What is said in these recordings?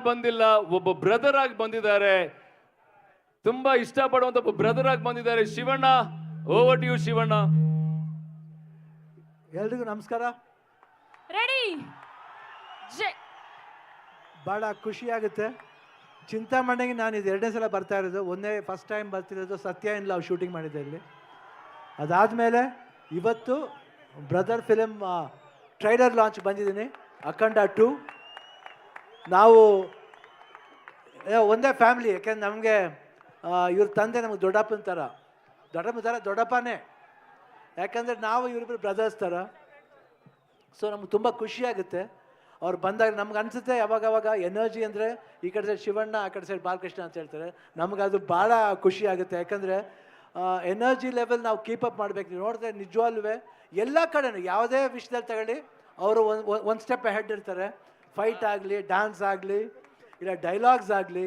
ಬಂದಿಲ್ಲ, ಒಬ್ಬ ಬ್ರದರ್ ಆಗಿ ಬಂದಿದ್ದಾರೆ. ತುಂಬಾ ಇಷ್ಟಪಡುವಂತ ಒಬ್ಬ ಬ್ರದರ್ ಆಗಿ ಬಂದಿದ್ದಾರೆ. Shivanna, over to you Shivanna. ಎಲ್ರಿಗೂ ನಮಸ್ಕಾರ. ರೆಡಿ. ಭಾಳ ಖುಷಿ ಆಗುತ್ತೆ. ಚಿಂತಾಮಣಿಗೆ ನಾನು ಇದು 2ನೇ ಸಲ ಬರ್ತಾ ಇರೋದು. ಫಸ್ಟ್ ಟೈಮ್ ಬರ್ತಿರೋದು ಸತ್ಯ ಇನ್ ಲವ್ ಶೂಟಿಂಗ್ ಮಾಡಿದ್ದೆ ಇಲ್ಲಿ. ಅದಾದಮೇಲೆ ಇವತ್ತು ಬ್ರದರ್ ಫಿಲಮ್ ಟ್ರೈಲರ್ ಲಾಂಚ್ ಬಂದಿದ್ದೀನಿ, ಅಖಂಡ 2. ನಾವು ಒಂದೇ ಫ್ಯಾಮಿಲಿ, ಯಾಕೆಂದ್ರೆ ನಮಗೆ ಇವ್ರ ತಂದೆ ನಮಗೆ ದೊಡ್ಡಪ್ಪನೇ, ಯಾಕಂದರೆ ನಾವು ಇವರಿಬ್ಬರು ಬ್ರದರ್ಸ್ ಥರ. ಸೊ ನಮ್ಗೆ ತುಂಬ ಖುಷಿಯಾಗುತ್ತೆ ಅವ್ರು ಬಂದಾಗ. ನಮ್ಗೆ ಅನಿಸುತ್ತೆ ಯಾವಾಗವಾಗ ಎನರ್ಜಿ ಅಂದರೆ ಈ ಕಡೆ ಸೈಡ್ ಶಿವಣ್ಣ, ಆ ಕಡೆ ಸೈಡ್ ಬಾಲಕೃಷ್ಣ ಅಂತ ಹೇಳ್ತಾರೆ. ನಮ್ಗೆ ಅದು ಭಾಳ ಖುಷಿ ಆಗುತ್ತೆ, ಯಾಕಂದರೆ ಎನರ್ಜಿ ಲೆವೆಲ್ ನಾವು ಕೀಪಪ್ ಮಾಡಬೇಕು. ನೀವು ನೋಡಿದ್ರೆ ನಿಜವಾಗ್ಲೂ ಎಲ್ಲ ಕಡೆನೂ ಯಾವುದೇ ವಿಷಯದಲ್ಲಿ ತಗೊಳ್ಳಿ ಅವರು ಒಂದು ಸ್ಟೆಪ್ ಹೆಡ್ ಇರ್ತಾರೆ. ಫೈಟ್ ಆಗಲಿ, ಡ್ಯಾನ್ಸ್ ಆಗಲಿ, ಇಲ್ಲ ಡೈಲಾಗ್ಸ್ ಆಗಲಿ,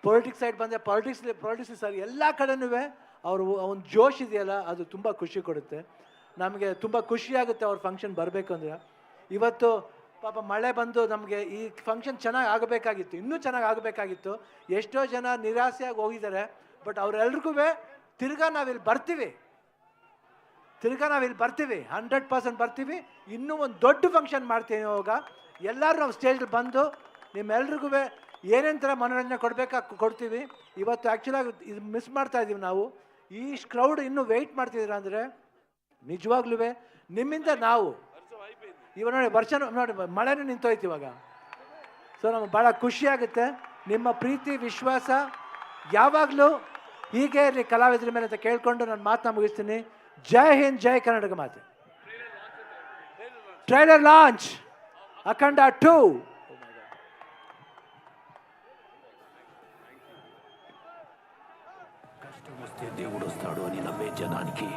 ಪೊಲಿಟಿಕ್ಸ್ ಸೈಡ್ ಬಂದರೆ ಪಾಲಿಟಿಕ್ಸ್ ಸರ್, ಎಲ್ಲ ಕಡೆನೂ ಅವರು ಒಂದು ಜೋಶ್ ಇದೆಯಲ್ಲ, ಅದು ತುಂಬ ಖುಷಿ ಕೊಡುತ್ತೆ. ನಮಗೆ ತುಂಬ ಖುಷಿಯಾಗುತ್ತೆ ಅವ್ರ ಫಂಕ್ಷನ್ ಬರಬೇಕು ಅಂದರೆ. ಇವತ್ತು ಪಾಪ ಮಳೆ ಬಂದು ನಮಗೆ ಈ ಫಂಕ್ಷನ್ ಚೆನ್ನಾಗಿ ಆಗಬೇಕಾಗಿತ್ತು, ಇನ್ನೂ ಚೆನ್ನಾಗಿ ಆಗಬೇಕಾಗಿತ್ತು. ಎಷ್ಟೋ ಜನ ನಿರಾಸೆಯಾಗಿ ಹೋಗಿದ್ದಾರೆ. ಬಟ್ ಅವರೆಲ್ರಿಗೂ ತಿರ್ಗಾ ನಾವಿಲ್ಲಿ ಬರ್ತೀವಿ, 100% ಬರ್ತೀವಿ. ಇನ್ನೂ ಒಂದು ದೊಡ್ಡ ಫಂಕ್ಷನ್ ಮಾಡ್ತೀವಿ. ಇವಾಗ ಎಲ್ಲರೂ ನಾವು ಸ್ಟೇಜಲ್ಲಿ ಬಂದು ನಿಮ್ಮೆಲ್ರಿಗೂ ಏನೇನು ಥರ ಮನೋರಂಜನೆ ಕೊಡ್ತೀವಿ. ಇವತ್ತು ಆ್ಯಕ್ಚುಲಾಗಿ ಇದು ಮಿಸ್ ಮಾಡ್ತಾ ಇದ್ದೀವಿ ನಾವು. ಈ ಕ್ರೌಡ್ ಇನ್ನೂ ವೆಯ್ಟ್ ಮಾಡ್ತಿದ್ದೀರ ಅಂದರೆ ನಿಜವಾಗ್ಲೂ ನಿಮ್ಮಿಂದ ನಾವು ಇವಾಗ ನೋಡಿ ಮಳೆನೂ ನಿಂತೋಯ್ತು ಇವಾಗ. ಸೊ ನಮಗೆ ಭಾಳ ಖುಷಿಯಾಗುತ್ತೆ. ನಿಮ್ಮ ಪ್ರೀತಿ ವಿಶ್ವಾಸ ಯಾವಾಗಲೂ ಹೀಗೆ ಇರಲಿ ಕಲಾವಿದರ ಮೇಲೆ ಅಂತ ಕೇಳ್ಕೊಂಡು ನಾನು ಮಾತನ್ನ ಮುಗಿಸ್ತೀನಿ. ಜೈ ಹಿಂದ್, ಜೈ ಕರ್ನಾಟಕ ಮಾತೆ. ಟ್ರೈಲರ್ ಲಾಂಚ್ ಅಖಂಡ 2. కష్టం వస్తే దేవుడు వస్తాడు అని నమ్మే జనానికి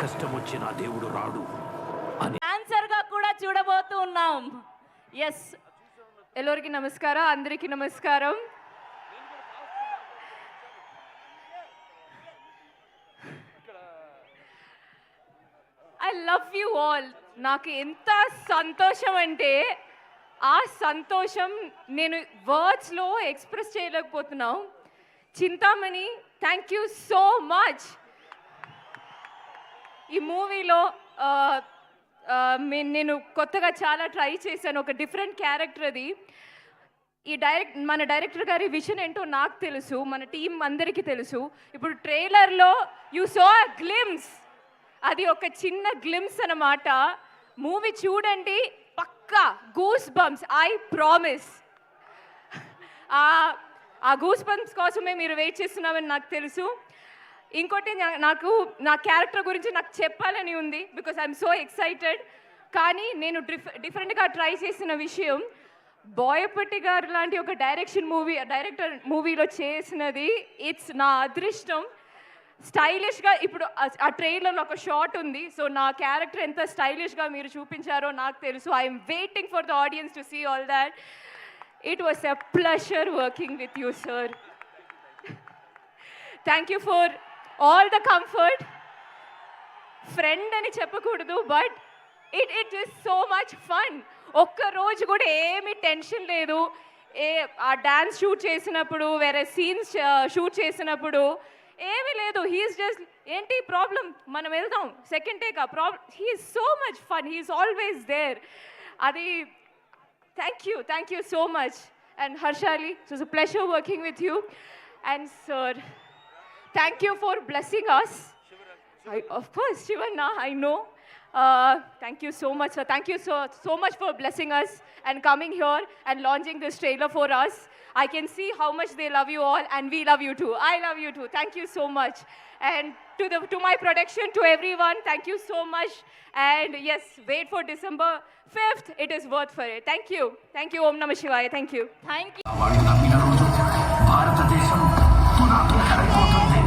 కష్టం వచ్చినా దేవుడు రాడు అని ఆన్సర్ గా కూడా చూడబోతూ ఉన్నాం. ఎస్, ಎಲ್ಲರಿಗೂ ನಮಸ್ಕಾರ, అందరికీ నమస్కారం. I love you all. నాకు ఎంత సంతోషం అంటే ఆ సంతోషం నేను వర్డ్స్లో ఎక్స్ప్రెస్ చేయలేకపోతున్నాను. Chintamani, thank you so much. ఈ మూవీలో నేను కొత్తగా చాలా ట్రై చేశాను, ఒక డిఫరెంట్ క్యారెక్టర్ అది. మన డైరెక్టర్ గారి విజన్ ఏంటో నాకు తెలుసు, మన టీం అందరికీ తెలుసు. ఇప్పుడు ట్రైలర్లో యూ సో అ గ్లిమ్స్, అది ఒక చిన్న గ్లిమ్స్ అన్నమాట. మూవీ చూడండి, పక్కా గూస్ బంప్స్, ఐ ప్రామిస్. ఆ గూస్ బంప్స్ కోసమే మీరు వెయిట్ చేస్తున్నామని నాకు తెలుసు. ఇంకోటి, నాకు నా క్యారెక్టర్ గురించి నాకు చెప్పాలని ఉంది, బికాస్ ఐఎమ్ సో ఎక్సైటెడ్. కానీ నేను డిఫరెంట్గా ట్రై చేసిన విషయం, బోయపట్టి గారు లాంటి ఒక డైరెక్టర్ మూవీలో చేసినది ఇట్స్ నా అదృష్టం. స్టైలిష్గా ఇప్పుడు ఆ ట్రైలర్లో ఒక షాట్ ఉంది. సో నా క్యారెక్టర్ ఎంత స్టైలిష్గా మీరు చూపించారో నాకు తెలుసు. I'm waiting for the audience to see all that. It was a pleasure working with you, sir. Thank you for all the comfort. Friend అని చెప్పకూడదు, but it is so much fun. ఒక్క రోజు కూడా ఏమీ టెన్షన్ లేదు. ఆ dance shoot చేసినప్పుడు, వేరే సీన్స్ షూట్ చేసినప్పుడు ఏమీ లేదు. హీఈస్ జస్ట్ ఏంటి ప్రాబ్లం, మనం వెళ్దాం, సెకండ్ టేక్. ఆ problem, he's so much fun, he's always there. అది thank you so much. And Harshali, it was a pleasure working with you. And sir, thank you for blessing us. Of course, Shivanna, I know. Thank you so much, sir. Thank you so much for blessing us and coming here and launching this trailer for us. I can see how much they love you all, and we love you too. I love you too. Thank you so much. And to my production, to everyone, thank you so much. And yes, wait for December 5th. It is worth for it. Thank you. Om Namah Shivaya. Thank you. వాళ్ళు నమ్మిన రోజు భారతదేశం పునాదులు కరిగిపోతుంది.